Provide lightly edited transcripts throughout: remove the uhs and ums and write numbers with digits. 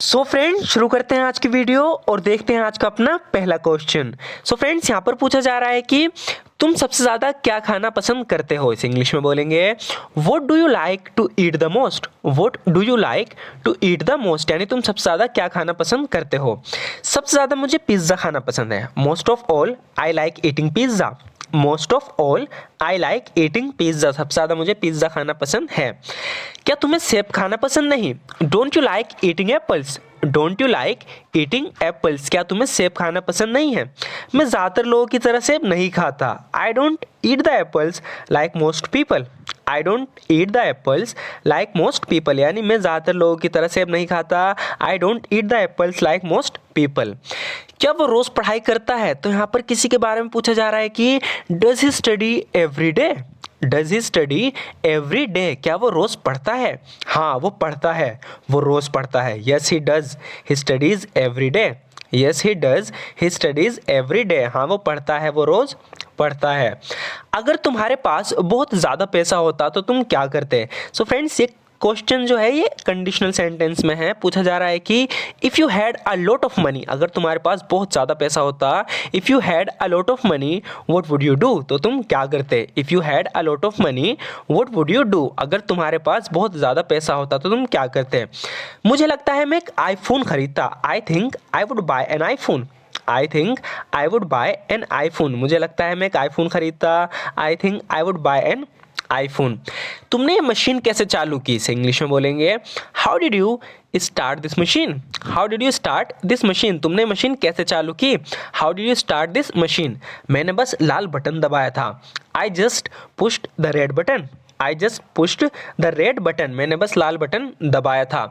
So friends शुरू करते हैं आज की वीडियो और देखते हैं आज का अपना पहला क्वेश्चन। सो फ्रेंड्स यहाँ पर पूछा जा रहा है कि तुम सबसे ज़्यादा क्या खाना पसंद करते हो। इसे इंग्लिश में बोलेंगे what do you like to eat the most. What do you like to eat the most यानी तुम सबसे ज़्यादा क्या खाना पसंद करते हो। सबसे ज़्यादा मुझे पिज़्ज़ा खाना पसंद है। Most of all I like eating pizza. Most of all I like eating pizza. सबसे ज़्यादा मुझे पिज़्ज़ा खाना पसंद है। क्या तुम्हें सेब खाना पसंद नहीं। Don't you like eating apples. Don't you like eating apples. क्या तुम्हें सेब खाना पसंद नहीं है। मैं ज़्यादातर लोगों की तरह सेब नहीं खाता। I don't eat the apples like most people. I don't eat the apples like most people यानी मैं ज़्यादातर लोगों की तरह सेब नहीं खाता। I don't eat the apples like most people. क्या वो रोज़ पढ़ाई करता है। तो यहाँ पर किसी के बारे में पूछा जा रहा है कि does he study every day. Does he study every day. क्या वो रोज़ पढ़ता है। हाँ वो पढ़ता है, वो रोज़ पढ़ता है। Yes he does he studies every day. Yes he does he studies every day. हाँ वो पढ़ता है, वो रोज़ पढ़ता है। अगर तुम्हारे पास बहुत ज़्यादा पैसा होता तो तुम क्या करते। सो फ्रेंड्स ये क्वेश्चन जो है ये कंडीशनल सेंटेंस में है। पूछा जा रहा है कि if you had a lot of money. अगर तुम्हारे पास बहुत ज़्यादा पैसा होता, if you had a lot of money what would you do. तो तुम क्या करते। If you had a lot of money what would you do. अगर तुम्हारे पास बहुत ज़्यादा पैसा होता तो तुम क्या करते। मुझे लगता है मैं एक आईफोन खरीदता। I think I would buy an iPhone. I think I would buy an iPhone. मुझे लगता है मैं एक आईफोन खरीदता। I think I would buy an iPhone. तुमने ये मशीन कैसे चालू की। इसे इंग्लिश में बोलेंगे how did you start this machine. How did you start this machine. तुमने मशीन कैसे चालू की। How did you start this machine. मैंने बस लाल बटन दबाया था। I just pushed the red button. I just pushed the red button. मैंने बस लाल बटन दबाया था।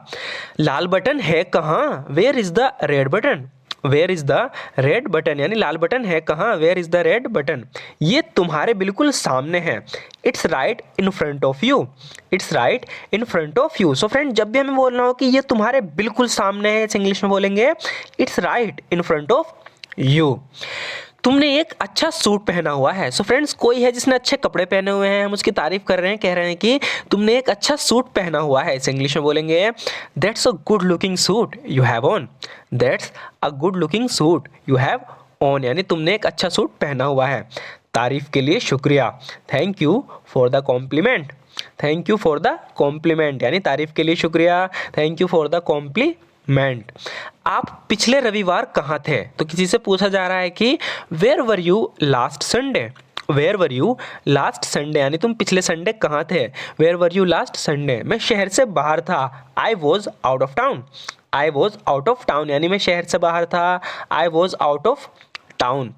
लाल बटन है कहाँ। Where is the red button. Where is the red button यानी लाल बटन है कहाँ। Where is the red button. ये तुम्हारे बिल्कुल सामने है। It's right in front of you. It's right in front of you. So friend जब भी हमें बोलना हो कि ये तुम्हारे बिल्कुल सामने है, इसे इंग्लिश में बोलेंगे it's right in front of you. तुमने एक अच्छा सूट पहना हुआ है। सो फ्रेंड्स कोई है जिसने अच्छे कपड़े पहने हुए हैं, हम उसकी तारीफ कर रहे हैं, कह रहे हैं कि तुमने एक अच्छा सूट पहना हुआ है। इसे इंग्लिश में बोलेंगे that's a good looking suit you have on. That's a good looking suit you have on यानी तुमने एक अच्छा सूट पहना हुआ है। तारीफ के लिए शुक्रिया। Thank you for the compliment. Thank you for the compliment यानी तारीफ के लिए शुक्रिया। Thank you for the compliment. आप पिछले रविवार कहाँ थे। तो किसी से पूछा जा रहा है कि where were you last Sunday. Where were you last Sunday यानी तुम पिछले संडे कहाँ थे। Where were you last Sunday. मैं शहर से बाहर था। I was out of town. I was out of town यानी मैं शहर से बाहर था। I was out of town.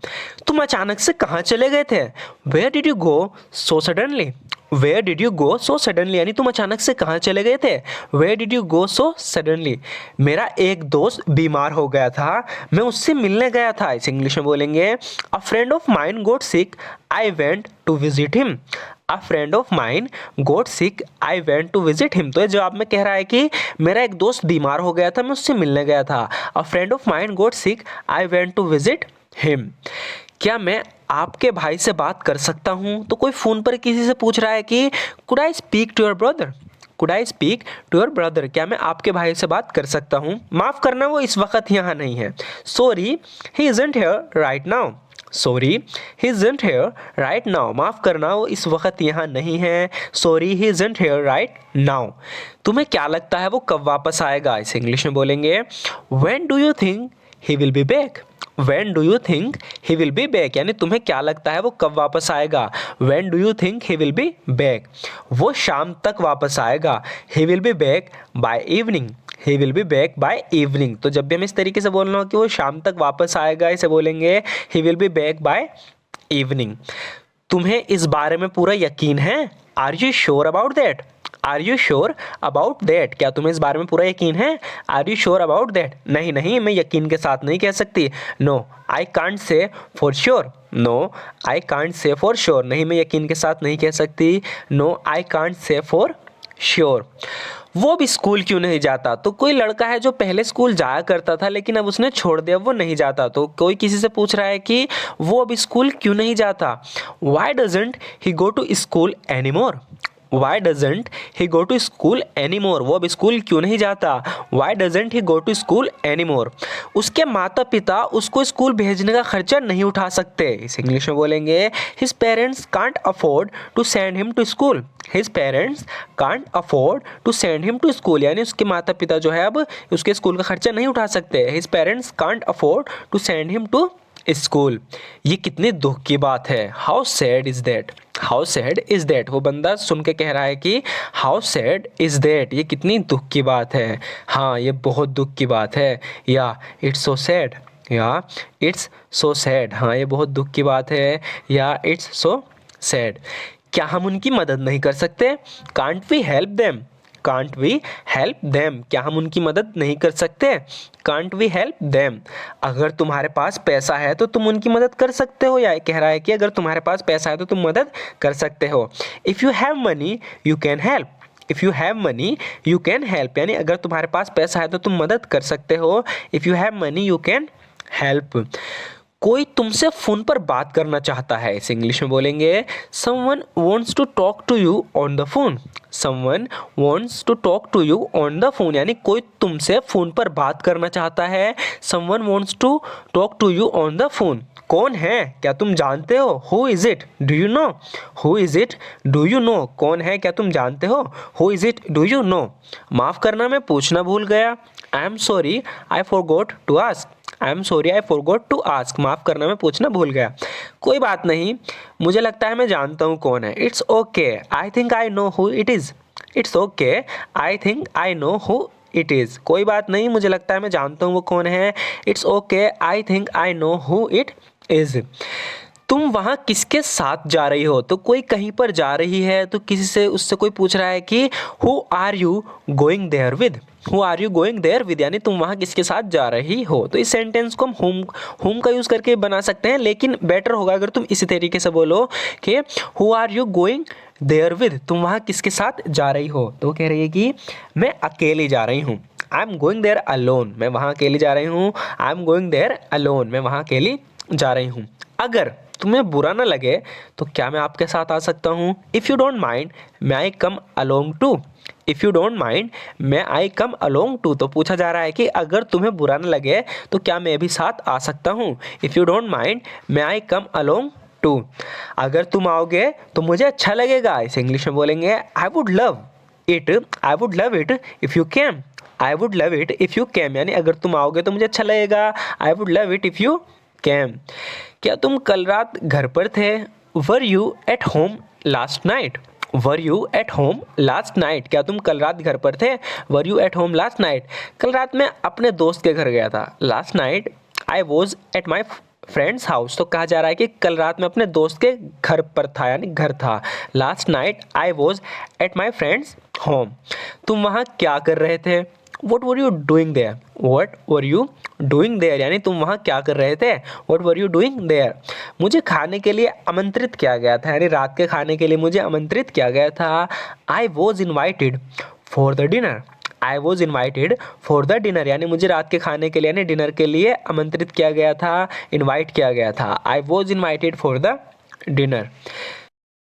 तुम अचानक से कहाँ चले गए थे। Where did you go so suddenly. Where did you go so suddenly यानी तुम अचानक से कहाँ चले गए थे। Where did you go so suddenly. मेरा एक दोस्त बीमार हो गया था, मैं उससे मिलने गया था। इसे इंग्लिश में बोलेंगे a friend of mine got sick I went to visit him. A friend of mine got sick I went to visit him. तो ये जवाब में कह रहा है कि मेरा एक दोस्त बीमार हो गया था, मैं उससे मिलने गया था। A friend of mine got sick I went to visit him. क्या मैं आपके भाई से बात कर सकता हूँ। तो कोई फ़ोन पर किसी से पूछ रहा है कि could I speak to your brother. Could I speak to your brother. क्या मैं आपके भाई से बात कर सकता हूँ। माफ़ करना वो इस वक्त यहाँ नहीं है। Sorry he isn't here right now. Sorry he isn't here right now. माफ़ करना वो इस वक्त यहाँ नहीं है। Sorry he isn't here right now. तुम्हें क्या लगता है वो कब वापस आएगा। इसे इंग्लिश में बोलेंगे when do you think he will be back. When do you think he will be back यानी तुम्हें क्या लगता है वो कब वापस आएगा। When do you think he will be back। वो शाम तक वापस आएगा। He will be back by evening। He will be back by evening। तो जब भी हमें इस तरीके से बोलना हो कि वो शाम तक वापस आएगा, इसे बोलेंगे He will be back by evening। तुम्हें इस बारे में पूरा यकीन है। Are you sure about that। Are you sure about that. क्या तुम्हें इस बारे में पूरा यकीन है। Are you sure about that. नहीं नहीं मैं यकीन के साथ नहीं कह सकती। No I can't say for sure. No I can't say for sure. नहीं मैं यकीन के साथ नहीं कह सकती। No I can't say for sure. वो भी स्कूल क्यों नहीं जाता। तो कोई लड़का है जो पहले स्कूल जाया करता था लेकिन अब उसने छोड़ दिया, वो नहीं जाता। तो कोई किसी से पूछ रहा है कि वो अभी स्कूल क्यों नहीं जाता। Why doesn't he go to school any more. Why doesn't he go to school any more, वो अब स्कूल क्यों नहीं जाता। Why doesn't he go to school any more, उसके माता पिता उसको स्कूल भेजने का खर्चा नहीं उठा सकते। इस इंग्लिश में बोलेंगे his parents can't afford to send him to school. His parents can't afford to send him to school, यानी उसके माता पिता जो है अब उसके स्कूल का खर्चा नहीं उठा सकते। His parents can't afford to send him to school. ये कितनी दुख की बात है। How sad is that, how sad is that, वो बंदा सुन के कह रहा है कि हाउ सैड इज दैट, ये कितनी दुख की बात है। हाँ, ये बहुत दुख की बात है। या इट्स सो सैड, या इट्स सो सैड, हाँ ये बहुत दुख की बात है। या इट्स सो सैड। क्या हम उनकी मदद नहीं कर सकते। Can't we help them, can't we help them, क्या हम उनकी मदद नहीं कर सकते। कांट वी हेल्प देम, अगर तुम्हारे पास पैसा है तो तुम उनकी मदद कर सकते हो। या कह रहा है कि अगर तुम्हारे पास पैसा है तो तुम मदद कर सकते हो। If you have money you can help, if you have money you can help, यानी अगर तुम्हारे पास पैसा है तो तुम मदद कर सकते हो। If you have money you can help. कोई तुमसे फ़ोन पर बात करना चाहता है, इसे इंग्लिश में बोलेंगे someone wants to talk to you on the phone. Someone wants to talk to you on the phone, यानी कोई तुमसे फ़ोन पर बात करना चाहता है। Someone wants to talk to you on the phone. कौन है, क्या तुम जानते हो। Who is it, do you know. Who is it, do you know, कौन है, क्या तुम जानते हो। Who is it, do you no. माफ़ करना, मैं पूछना भूल गया। I am sorry I forgot to ask, I am sorry I forgot to ask, माफ़ करना मैं पूछना भूल गया। कोई बात नहीं, मुझे लगता है मैं जानता हूँ कौन है। It's okay I think I know who it is, it's okay I think I know who it is, कोई बात नहीं, मुझे लगता है मैं जानता हूँ वो कौन है। It's okay I think I know who it is. तुम वहाँ किसके साथ जा रही हो, तो कोई कहीं पर जा रही है तो किसी से उससे कोई पूछ रहा है कि who are you going there with, who are you going there with, यानी तुम वहाँ किसके साथ जा रही हो। तो इस सेंटेंस को हम होम का यूज़ करके बना सकते हैं, लेकिन बेटर होगा अगर तुम इसी तरीके से बोलो कि who are you going there with, तुम वहाँ किसके साथ जा रही हो। तो कह रही है कि मैं अकेली जा रही हूँ। I am going there alone, मैं वहाँ अकेली जा रही हूँ। I am going there alone, मैं वहाँ अकेली जा रही हूँ। अगर तुम्हें बुरा ना लगे तो क्या मैं आपके साथ आ सकता हूँ। If you don't mind may I come along too, if you don't mind may I come along too, तो पूछा जा रहा है कि अगर तुम्हें बुरा ना लगे तो क्या मैं भी साथ आ सकता हूँ। If you don't mind may I come along too, अगर तुम आओगे तो मुझे अच्छा लगेगा। इसे इंग्लिश में बोलेंगे I would love it, I would love it if you came, I would love it if you came, यानी अगर तुम आओगे तो मुझे अच्छा लगेगा। I would love it if you came. क्या तुम कल रात घर पर थे। Were you at home last night, were you at home last night, क्या तुम कल रात घर पर थे। Were you at home last night, कल रात मैं अपने दोस्त के घर गया था। Last night I was at my friends house, तो कहा जा रहा है कि कल रात मैं अपने दोस्त के घर पर था, यानी घर था। Last night I was at my friends home, तुम वहाँ क्या कर रहे थे। What were you doing there, what were you doing there, यानी तुम वहाँ क्या कर रहे थे। What were you doing there, मुझे खाने के लिए आमंत्रित किया गया था, यानी रात के खाने के लिए मुझे आमंत्रित किया गया था। I was invited for the dinner, I was invited for the dinner, यानी मुझे रात के खाने के लिए यानी डिनर के लिए आमंत्रित किया गया था, इन्वाइट किया गया था। I was invited for the dinner.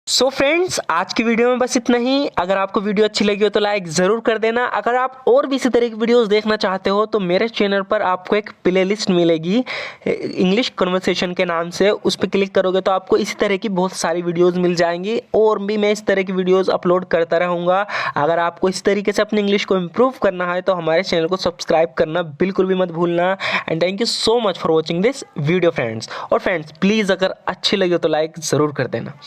So friends, आज की वीडियो में बस इतना ही। अगर आपको वीडियो अच्छी लगी हो तो लाइक ज़रूर कर देना। अगर आप और भी इसी तरह की वीडियोस देखना चाहते हो तो मेरे चैनल पर आपको एक प्लेलिस्ट मिलेगी इंग्लिश कन्वर्सेशन के नाम से, उस पर क्लिक करोगे तो आपको इसी तरह की बहुत सारी वीडियोस मिल जाएंगी और भी मैं इस तरह की वीडियोस अपलोड करता रहूँगा। अगर आपको इस तरीके से अपनी इंग्लिश को इम्प्रूव करना है तो हमारे चैनल को सब्सक्राइब करना बिल्कुल भी मत भूलना। And thank you so much for watching this video friends. और फ्रेंड्स प्लीज़ अगर अच्छी लगी हो तो लाइक ज़रूर कर देना।